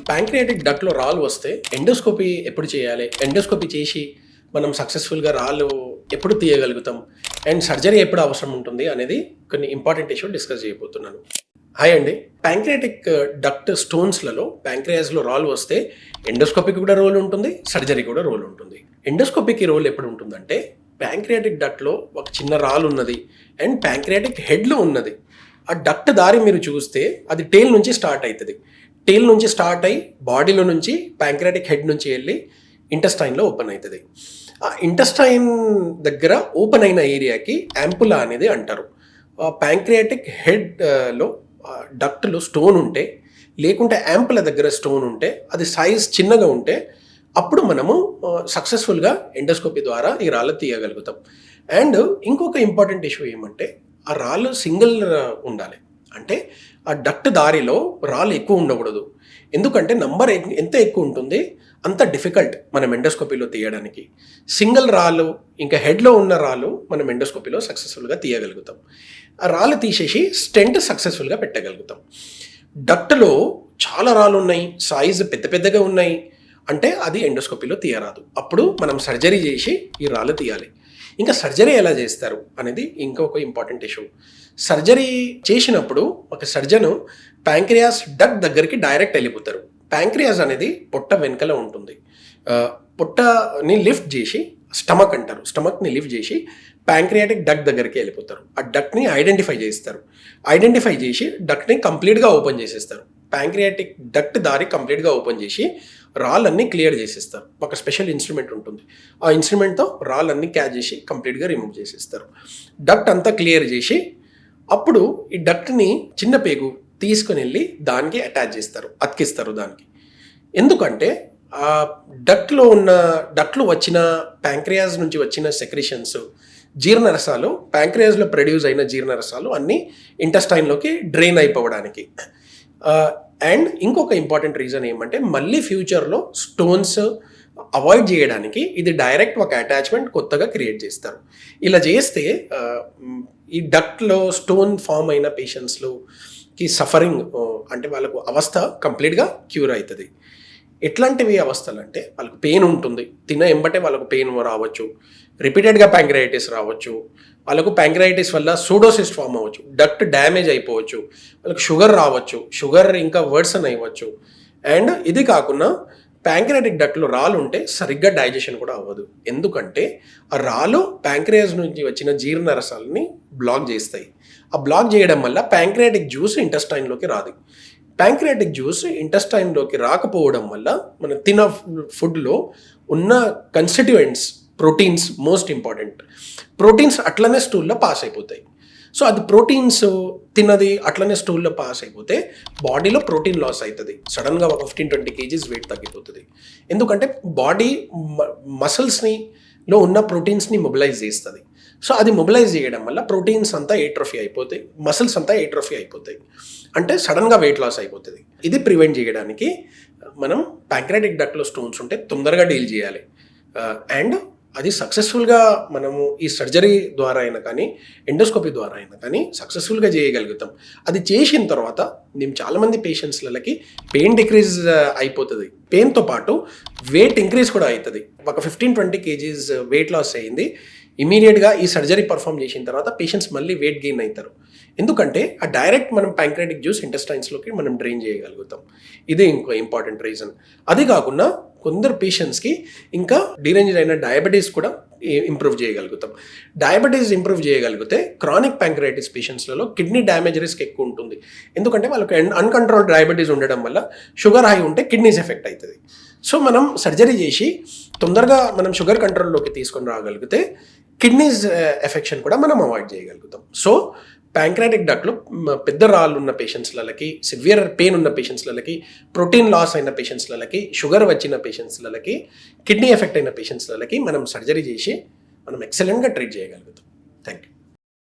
Pancreatic డక్ట్లో రాళ్ళు వస్తే endoscopy ఎప్పుడు చేయాలి? ఎండోస్కోపీ చేసి మనం సక్సెస్ఫుల్గా రాళ్ళు ఎప్పుడు తీయగలుగుతాం? అండ్ సర్జరీ ఎప్పుడు అవసరం ఉంటుంది అనేది కొన్ని ఇంపార్టెంట్ ఇష్యూ డిస్కస్ చేయబోతున్నాను. హాయ్ అండి. ప్యాంక్రియాటిక్ డక్ట్ స్టోన్స్లలో ప్యాంక్రియాస్లో రాళ్ళు వస్తే ఎండోస్కోపీకి కూడా రోల్ ఉంటుంది, సర్జరీ కూడా రోల్ ఉంటుంది. ఎండోస్కోపీకి రోల్ ఎప్పుడు ఉంటుందంటే ప్యాంక్రియాటిక్ డక్ట్లో ఒక చిన్న రాళ్ళు ఉన్నది అండ్ ప్యాంక్రియాటిక్ హెడ్లో ఉన్నది. ఆ డక్ట్ దారి మీరు చూస్తే అది టేల్ నుంచి స్టార్ట్ అవుతుంది. టేల్ నుంచి స్టార్ట్ అయ్యి బాడీలో నుంచి ప్యాంక్రియాటిక్ హెడ్ నుంచి వెళ్ళి ఇంటెస్టైన్లో ఓపెన్ అవుతుంది. ఆ ఇంటెస్టైన్ దగ్గర ఓపెన్ అయిన ఏరియాకి యాంపులా అనేది అంటారు. ప్యాంక్రియాటిక్ హెడ్లో డక్ట్లో స్టోన్ ఉంటే, లేకుంటే యాంపుల దగ్గర స్టోన్ ఉంటే, అది సైజ్ చిన్నగా ఉంటే అప్పుడు మనము సక్సెస్ఫుల్గా ఎండోస్కోపీ ద్వారా ఈ రాళ్ళు తీయగలుగుతాం. అండ్ ఇంకొక ఇంపార్టెంట్ ఇష్యూ ఏమంటే ఆ రాళ్ళు సింగిల్ ఉండాలి. అంటే ఆ డక్ట్ దారిలో రాళ్ళు ఎక్కువ ఉండకూడదు. ఎందుకంటే నంబర్ ఎంత ఎక్కువ ఉంటుంది అంత డిఫికల్ట్ మనం ఎండోస్కోపీలో తీయడానికి. సింగిల్ రాళ్ళు ఇంకా హెడ్లో ఉన్న రాళ్ళు మనం ఎండోస్కోపీలో సక్సెస్ఫుల్గా తీయగలుగుతాం. ఆ రాళ్ళు తీసేసి స్టెంట్ సక్సెస్ఫుల్గా పెట్టగలుగుతాం. డక్ట్లో చాలా రాళ్ళు ఉన్నాయి, సైజు పెద్ద పెద్దగా ఉన్నాయి అంటే అది ఎండోస్కోపీలో తీయరాదు. అప్పుడు మనం సర్జరీ చేసి ఈ రాళ్ళు తీయాలి. ఇంకా సర్జరీ ఎలా చేస్తారు అనేది ఇంకొక ఇంపార్టెంట్ ఇష్యూ. సర్జరీ చేసినప్పుడు ఒక సర్జను ప్యాంక్రియాస్ డక్ట్ దగ్గరికి డైరెక్ట్ వెళ్ళిపోతారు. ప్యాంక్రియాస్ అనేది పొట్ట వెనుకల ఉంటుంది. పొట్టని లిఫ్ట్ చేసి స్టమక్ అంటారు. స్టమక్ని లిఫ్ట్ చేసి ప్యాంక్రియాటిక్ డక్ట్ దగ్గరికి వెళ్ళిపోతారు. ఆ డక్ట్ని ఐడెంటిఫై చేస్తారు. ఐడెంటిఫై చేసి డక్ట్ని కంప్లీట్గా ఓపెన్ చేసేస్తారు. ప్యాంక్రియాటిక్ డక్ట్ దారి కంప్లీట్గా ఓపెన్ చేసి రాళ్ళన్నీ క్లియర్ చేసేస్తారు. ఒక స్పెషల్ ఇన్స్ట్రుమెంట్ ఉంటుంది. ఆ ఇన్స్ట్రుమెంట్తో రాళ్ళన్నీ క్యాచ్ చేసి కంప్లీట్గా రిమూవ్ చేసేస్తారు. డక్ట్ అంతా క్లియర్ చేసి అప్పుడు ఈ డక్ట్ని చిన్న పేగు తీసుకుని వెళ్ళి దానికి అటాచ్ చేస్తారు, అతికిస్తారు దానికి. ఎందుకంటే ఆ డక్ట్లో వచ్చిన ప్యాంక్రియాస్ నుంచి వచ్చిన సెక్రిషన్స్, జీర్ణరసాలు, ప్యాంక్రియాస్లో ప్రొడ్యూస్ అయిన జీర్ణరసాలు అన్నీ ఇంటెస్టైన్లోకి డ్రైన్ అయిపోవడానికి. అండ్ ఇంకొక ఇంపార్టెంట్ రీజన్ ఏమంటే మళ్ళీ ఫ్యూచర్లో స్టోన్స్ అవాయిడ్ చేయడానికి ఇది డైరెక్ట్ ఒక అటాచ్మెంట్ కొత్తగా క్రియేట్ చేస్తారు. ఇలా చేస్తే ఈ డక్ట్లో స్టోన్ ఫామ్ అయిన పేషెంట్స్లోకి సఫరింగ్ అంటే వాళ్ళకు అవస్థ కంప్లీట్గా క్యూర్ అవుతుంది. ఎట్లాంటివి అవస్థలు అంటే వాళ్ళకు పెయిన్ ఉంటుంది, ఎంబటే వాళ్ళకు పెయిన్ రావచ్చు, రిపీటెడ్గా ప్యాంక్రైటిస్ రావచ్చు, వాళ్ళకు ప్యాంక్రైటిస్ వల్ల సూడోసిస్ట్ ఫామ్ అవ్వచ్చు, డక్ట్ డ్యామేజ్ అయిపోవచ్చు, వాళ్ళకి షుగర్ రావచ్చు, షుగర్ ఇంకా వర్సన్ అవ్వచ్చు. అండ్ ఇది కాకుండా ప్యాంక్రియాటిక్ డక్ట్లో రాళ్ళు ఉంటే సరిగ్గా డైజెషన్ కూడా అవ్వదు. ఎందుకంటే ఆ రాళ్ళు ప్యాంక్రియాస్ నుంచి వచ్చిన జీర్ణరసాలని బ్లాక్ చేస్తాయి. ఆ బ్లాక్ చేయడం వల్ల ప్యాంక్రియాటిక్ జ్యూస్ ఇంటెస్టైన్లోకి రాదు. ప్యాంక్రియాటిక్ జ్యూస్ ఇంటెస్టైన్లోకి రాకపోవడం వల్ల మన తిన్న ఫుడ్లో ఉన్న constituents, proteins, most important proteins అట్లనే స్టూల్లో పాస్ అయిపోతాయి. సో అది ప్రోటీన్స్ తిన్నది అట్లనే స్టూల్లో పాస్ అయిపోతే బాడీలో ప్రోటీన్ లాస్ అవుతుంది. సడన్గా ఒక 15-20 kgs వెయిట్ తగ్గిపోతుంది. ఎందుకంటే బాడీ మసిల్స్లో ఉన్న ప్రోటీన్స్ని మొబిలైజ్ చేస్తుంది. సో అది మొబిలైజ్ చేయడం వల్ల ప్రోటీన్స్ అంతా ఏట్రోఫీ అయిపోతాయి, మసిల్స్ అంతా ఏట్రోఫీ అయిపోతాయి. అంటే సడన్గా వెయిట్ లాస్ అయిపోతుంది. ఇది ప్రివెంట్ చేయడానికి మనం ప్యాంక్రియాటిక్ డక్ట్లో స్టోన్స్ ఉంటే తొందరగా డీల్ చేయాలి. అండ్ అది సక్సెస్ఫుల్గా మనము ఈ సర్జరీ ద్వారా అయినా కానీ ఎండోస్కోపీ ద్వారా అయినా కానీ సక్సెస్ఫుల్గా చేయగలుగుతాం. అది చేసిన తర్వాత మేము చాలామంది పేషెంట్స్లకి పెయిన్ డిక్రీజ్ అయిపోతుంది. పెయిన్తో పాటు వెయిట్ ఇంక్రీజ్ కూడా అవుతుంది. ఒక 15-20 kgs వెయిట్ లాస్ అయ్యింది. ఇమీడియట్గా ఈ సర్జరీ పర్ఫామ్ చేసిన తర్వాత పేషెంట్స్ మళ్ళీ వెయిట్ గెయిన్ అవుతారు. ఎందుకంటే ఆ డైరెక్ట్ మనం ప్యాంక్రియాటిక్ జ్యూస్ ఇంటెస్టైన్స్లోకి మనం డ్రైన్ చేయగలుగుతాం. ఇదే ఇంకో ఇంపార్టెంట్ రీజన్. అది కాకుండా కొందరు పేషెంట్స్కి ఇంకా డీరేంజ్డ్ అయిన డయాబెటీస్ కూడా ఇంప్రూవ్ చేయగలుగుతాం. డయాబెటీస్ ఇంప్రూవ్ చేయగలిగితే క్రానిక్ ప్యాంక్రియాటిస్ పేషెంట్స్లలో కిడ్నీ డ్యామేజ్ రిస్క్ ఎక్కువ ఉంటుంది. ఎందుకంటే వాళ్ళకి అన్కంట్రోల్డ్ డయాబెటీస్ ఉండడం వల్ల షుగర్ హై ఉంటే కిడ్నీస్ ఎఫెక్ట్ అవుతుంది. సో మనం సర్జరీ చేసి తొందరగా మనం షుగర్ కంట్రోల్లోకి తీసుకొని రాగలిగితే కిడ్నీస్ ఎఫెక్షన్ కూడా మనం అవాయిడ్ చేయగలుగుతాం. సో ప్యాంక్రియాటిక్ డక్ట్లో పెద్ద రాళ్ళు ఉన్న పేషెంట్స్లకి, సివియర్ పెయిన్ ఉన్న పేషెంట్స్లకి, ప్రోటీన్ లాస్ అయిన పేషెంట్స్లకి, షుగర్ వచ్చిన పేషెంట్స్లకి, కిడ్నీ ఎఫెక్ట్ అయిన పేషెంట్స్లకి మనం సర్జరీ చేసి మనం ఎక్సలెంట్గా ట్రీట్ చేయగలుగుతాం.